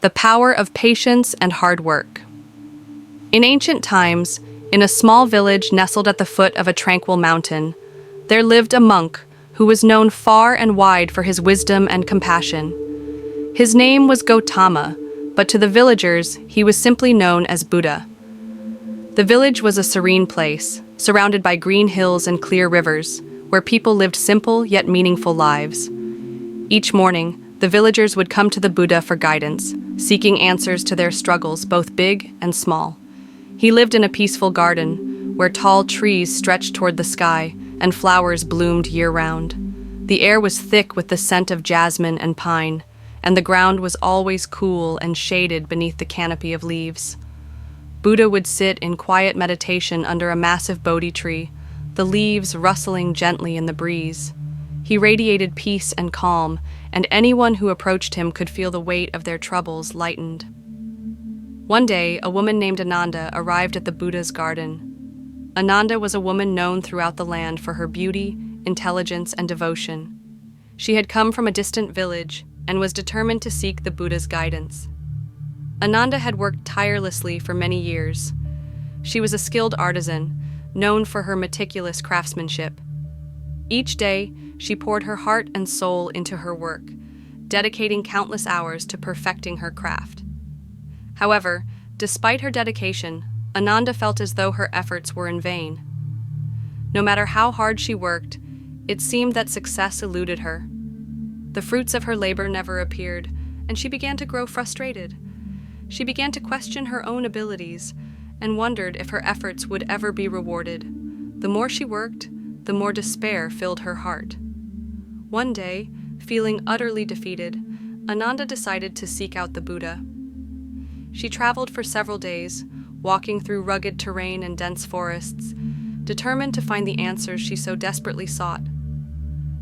The power of patience and hard work. In ancient times, in a small village nestled at the foot of a tranquil mountain, there lived a monk who was known far and wide for his wisdom and compassion. His name was Gautama, but to the villagers, he was simply known as Buddha. The village was a serene place, surrounded by green hills and clear rivers, where people lived simple yet meaningful lives. Each morning, the villagers would come to the Buddha for guidance, seeking answers to their struggles, both big and small. He lived in a peaceful garden, where tall trees stretched toward the sky and flowers bloomed year-round. The air was thick with the scent of jasmine and pine, and the ground was always cool and shaded beneath the canopy of leaves. Buddha would sit in quiet meditation under a massive Bodhi tree, the leaves rustling gently in the breeze. He radiated peace and calm, and anyone who approached him could feel the weight of their troubles lightened. One day, a woman named Ananda arrived at the Buddha's garden. Ananda was a woman known throughout the land for her beauty, intelligence, and devotion. She had come from a distant village and was determined to seek the Buddha's guidance. Ananda had worked tirelessly for many years. She was a skilled artisan, known for her meticulous craftsmanship. Each day, she poured her heart and soul into her work, dedicating countless hours to perfecting her craft. However, despite her dedication, Ananda felt as though her efforts were in vain. No matter how hard she worked, it seemed that success eluded her. The fruits of her labor never appeared, and she began to grow frustrated. She began to question her own abilities and wondered if her efforts would ever be rewarded. The more she worked, the more despair filled her heart. One day, feeling utterly defeated, Ananda decided to seek out the Buddha. She traveled for several days, walking through rugged terrain and dense forests, determined to find the answers she so desperately sought.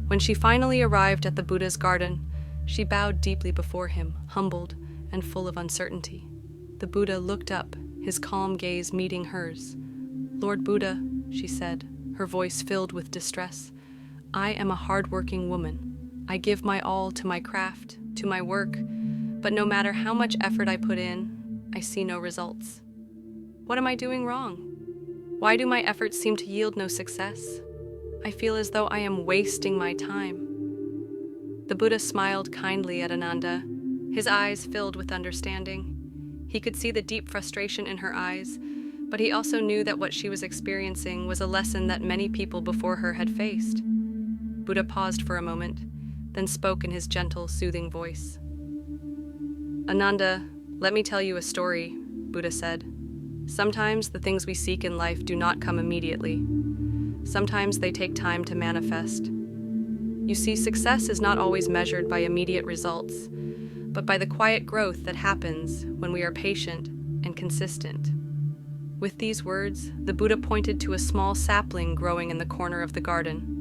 When she finally arrived at the Buddha's garden, she bowed deeply before him, humbled and full of uncertainty. The Buddha looked up, his calm gaze meeting hers. "Lord Buddha," she said, her voice filled with distress, "I am a hard-working woman. I give my all to my craft, to my work, but no matter how much effort I put in, I see no results. What am I doing wrong? Why do my efforts seem to yield no success? I feel as though I am wasting my time." The Buddha smiled kindly at Ananda, his eyes filled with understanding. He could see the deep frustration in her eyes, but he also knew that what she was experiencing was a lesson that many people before her had faced. Buddha paused for a moment, then spoke in his gentle, soothing voice. "Ananda, let me tell you a story," Buddha said. "Sometimes the things we seek in life do not come immediately. Sometimes they take time to manifest. You see, success is not always measured by immediate results, but by the quiet growth that happens when we are patient and consistent." With these words, the Buddha pointed to a small sapling growing in the corner of the garden.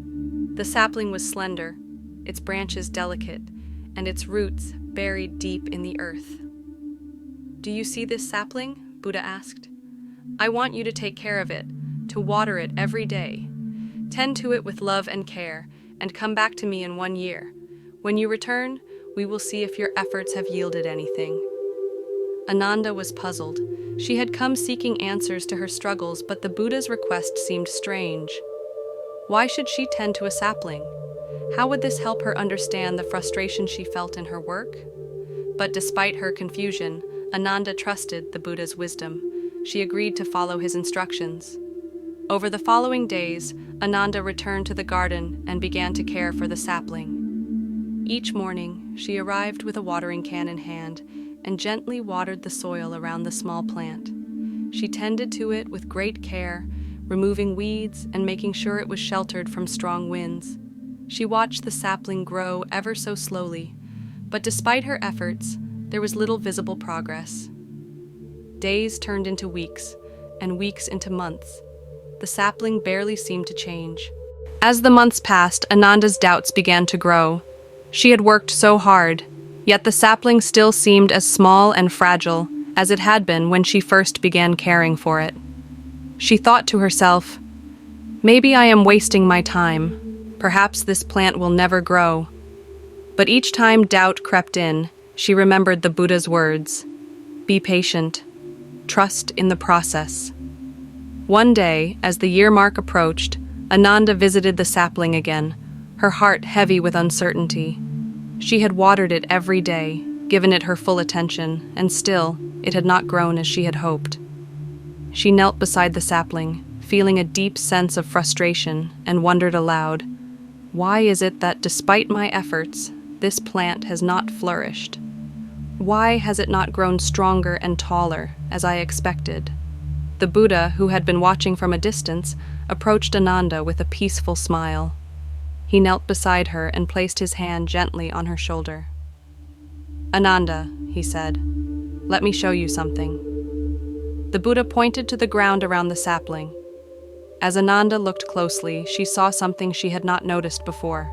The sapling was slender, its branches delicate, and its roots buried deep in the earth. "Do you see this sapling?" Buddha asked. "I want you to take care of it, to water it every day. Tend to it with love and care, and come back to me in 1 year. When you return, we will see if your efforts have yielded anything." Ananda was puzzled. She had come seeking answers to her struggles, but the Buddha's request seemed strange. Why should she tend to a sapling? How would this help her understand the frustration she felt in her work? But despite her confusion, Ananda trusted the Buddha's wisdom. She agreed to follow his instructions. Over the following days, Ananda returned to the garden and began to care for the sapling. Each morning, she arrived with a watering can in hand and gently watered the soil around the small plant. She tended to it with great care, removing weeds and making sure it was sheltered from strong winds. She watched the sapling grow ever so slowly, but despite her efforts, there was little visible progress. Days turned into weeks, and weeks into months. The sapling barely seemed to change. As the months passed, Ananda's doubts began to grow. She had worked so hard, yet the sapling still seemed as small and fragile as it had been when she first began caring for it. She thought to herself, "Maybe I am wasting my time. Perhaps this plant will never grow." But each time doubt crept in, She remembered the Buddha's words, "Be patient, trust in the process." One day, as the year mark approached, Ananda visited the sapling again, her heart heavy with uncertainty. She had watered it every day, given it her full attention, and still, it had not grown as she had hoped. She knelt beside the sapling, feeling a deep sense of frustration, and wondered aloud, "Why is it that, despite my efforts, this plant has not flourished? Why has it not grown stronger and taller, as I expected?" The Buddha, who had been watching from a distance, approached Ananda with a peaceful smile. He knelt beside her and placed his hand gently on her shoulder. "Ananda," he said, "let me show you something." The Buddha pointed to the ground around the sapling. As Ananda looked closely, she saw something she had not noticed before.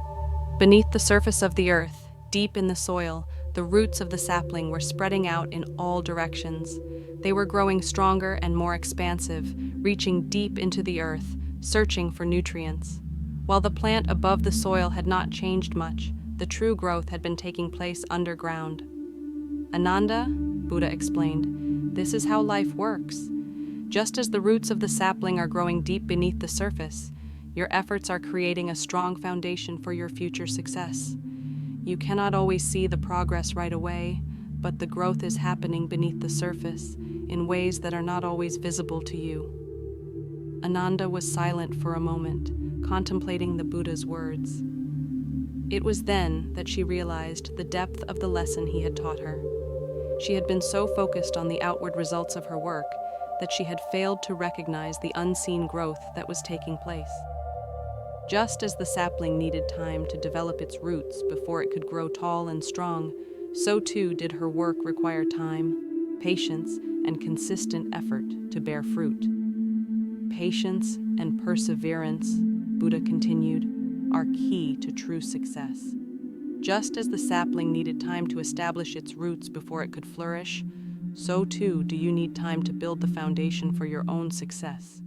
Beneath the surface of the earth, deep in the soil, the roots of the sapling were spreading out in all directions. They were growing stronger and more expansive, reaching deep into the earth, searching for nutrients. While the plant above the soil had not changed much, the true growth had been taking place underground. "Ananda," Buddha explained, "this is how life works. Just as the roots of the sapling are growing deep beneath the surface, your efforts are creating a strong foundation for your future success. You cannot always see the progress right away, but the growth is happening beneath the surface in ways that are not always visible to you." Ananda was silent for a moment, contemplating the Buddha's words. It was then that she realized the depth of the lesson he had taught her. She had been so focused on the outward results of her work that she had failed to recognize the unseen growth that was taking place. Just as the sapling needed time to develop its roots before it could grow tall and strong, so too did her work require time, patience, and consistent effort to bear fruit. Patience and perseverance, Buddha continued, are key to true success. Just as the sapling needed time to establish its roots before it could flourish, so too do you need time to build the foundation for your own success.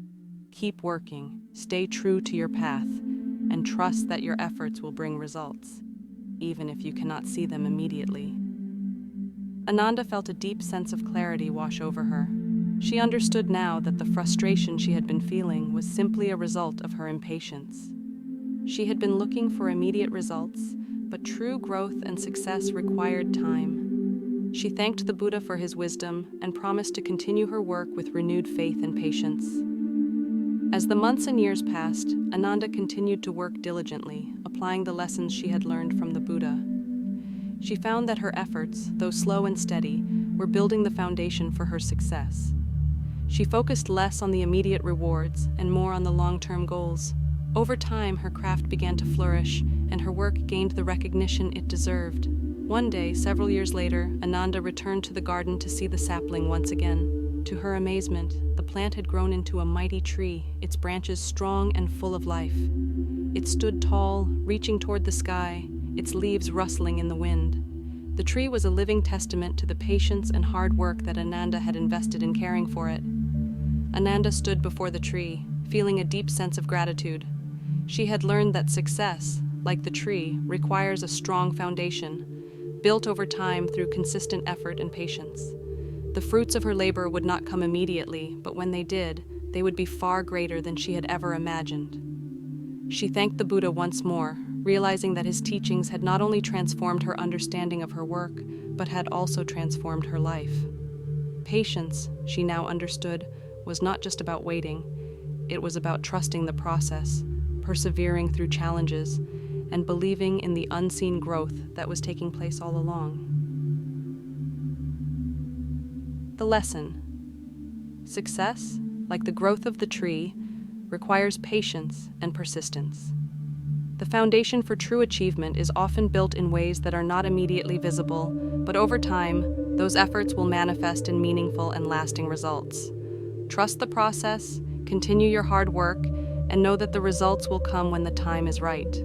Keep working, stay true to your path, and trust that your efforts will bring results, even if you cannot see them immediately. Ananda felt a deep sense of clarity wash over her. She understood now that the frustration she had been feeling was simply a result of her impatience. She had been looking for immediate results, but true growth and success required time. She thanked the Buddha for his wisdom and promised to continue her work with renewed faith and patience. As the months and years passed, Ananda continued to work diligently, applying the lessons she had learned from the Buddha. She found that her efforts, though slow and steady, were building the foundation for her success. She focused less on the immediate rewards and more on the long-term goals. Over time, her craft began to flourish, and her work gained the recognition it deserved. One day, several years later, Ananda returned to the garden to see the sapling once again. To her amazement, the plant had grown into a mighty tree, its branches strong and full of life. It stood tall, reaching toward the sky, its leaves rustling in the wind. The tree was a living testament to the patience and hard work that Ananda had invested in caring for it. Ananda stood before the tree, feeling a deep sense of gratitude. She had learned that success, like the tree, requires a strong foundation, built over time through consistent effort and patience. The fruits of her labor would not come immediately, but when they did, they would be far greater than she had ever imagined. She thanked the Buddha once more, realizing that his teachings had not only transformed her understanding of her work, but had also transformed her life. Patience, she now understood, was not just about waiting. It was about trusting the process, persevering through challenges, and believing in the unseen growth that was taking place all along. The lesson: success, like the growth of the tree, requires patience and persistence. The foundation for true achievement is often built in ways that are not immediately visible, but over time, those efforts will manifest in meaningful and lasting results. Trust the process, continue your hard work, and know that the results will come when the time is right.